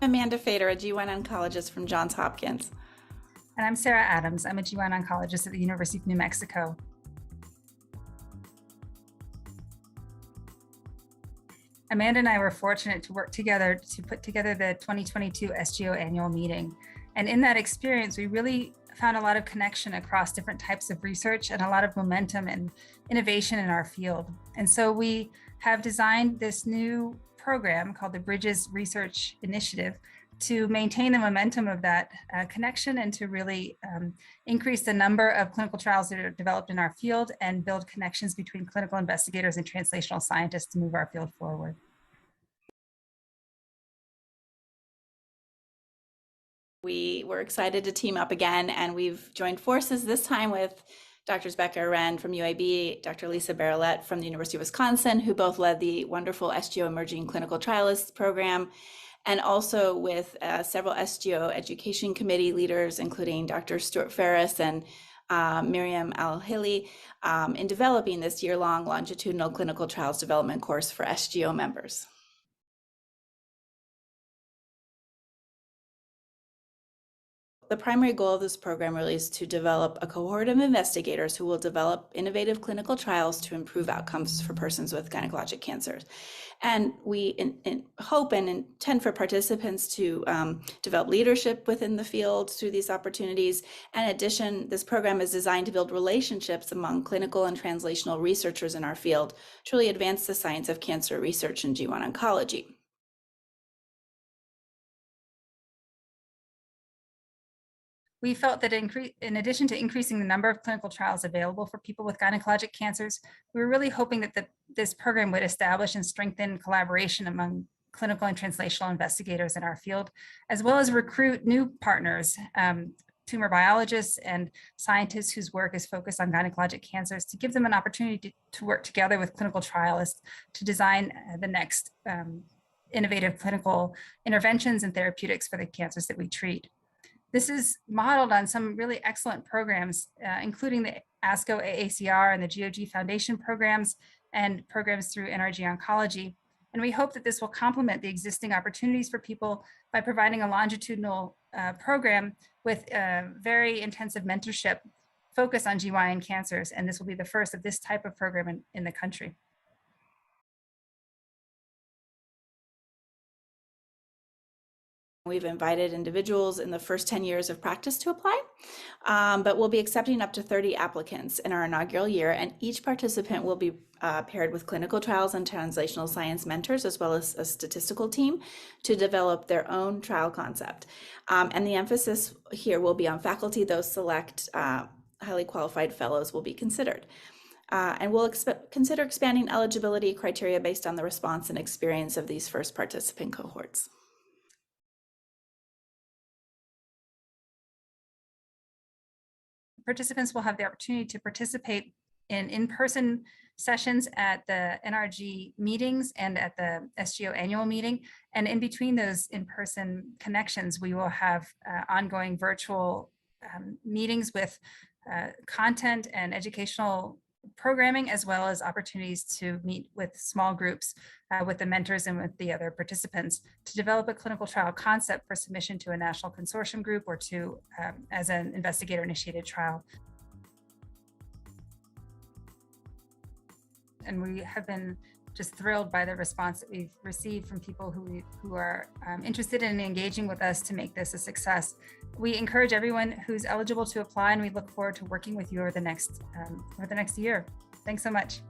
Amanda Fader, a GYN oncologist from Johns Hopkins. And I'm Sarah Adams. I'm a GYN oncologist at the University of New Mexico. Amanda and I were fortunate to work together to put together the 2022 SGO annual meeting. And in that experience, we really found a lot of connection across different types of research and a lot of momentum and innovation in our field. And so we have designed this new program called the Bridges Research Initiative to maintain the momentum of that connection and to really increase the number of clinical trials that are developed in our field and build connections between clinical investigators and translational scientists to move our field forward. We were excited to team up again, and we've joined forces this time with Drs. Becca Arendt from UAB, Dr. Lisa Barolette from the University of Wisconsin, who both led the wonderful SGO Emerging Clinical Trialists program, and also with several SGO Education Committee leaders, including Dr. Stuart Ferris and Miriam Al-Hili, in developing this year-long longitudinal clinical trials development course for SGO members. The primary goal of this program really is to develop a cohort of investigators who will develop innovative clinical trials to improve outcomes for persons with gynecologic cancers. And we hope and intend for participants to develop leadership within the field through these opportunities. In addition, this program is designed to build relationships among clinical and translational researchers in our field to really advance the science of cancer research and GYN oncology. We felt that in addition to increasing the number of clinical trials available for people with gynecologic cancers, we were really hoping that this program would establish and strengthen collaboration among clinical and translational investigators in our field, as well as recruit new partners, tumor biologists and scientists whose work is focused on gynecologic cancers, to give them an opportunity to work together with clinical trialists to design the next innovative clinical interventions and therapeutics for the cancers that we treat. This is modeled on some really excellent programs, including the ASCO AACR and the GOG Foundation programs and programs through NRG Oncology. And we hope that this will complement the existing opportunities for people by providing a longitudinal program with very intensive mentorship focused on GYN cancers. And this will be the first of this type of program in the country. We've invited individuals in the first 10 years of practice to apply, but we'll be accepting up to 30 applicants in our inaugural year, and each participant will be paired with clinical trials and translational science mentors, as well as a statistical team, to develop their own trial concept. And the emphasis here will be on faculty. Those select highly qualified fellows will be considered. And we'll consider expanding eligibility criteria based on the response and experience of these first participant cohorts. Participants will have the opportunity to participate in in-person sessions at the NRG meetings and at the SGO annual meeting. And in between those in-person connections, we will have ongoing virtual meetings with content and educational programming, as well as opportunities to meet with small groups with the mentors and with the other participants to develop a clinical trial concept for submission to a national consortium group or to as an investigator-initiated trial. And we have been just thrilled by the response that we've received from people who are interested in engaging with us to make this a success. We encourage everyone who's eligible to apply, and we look forward to working with you over the next year. Thanks so much.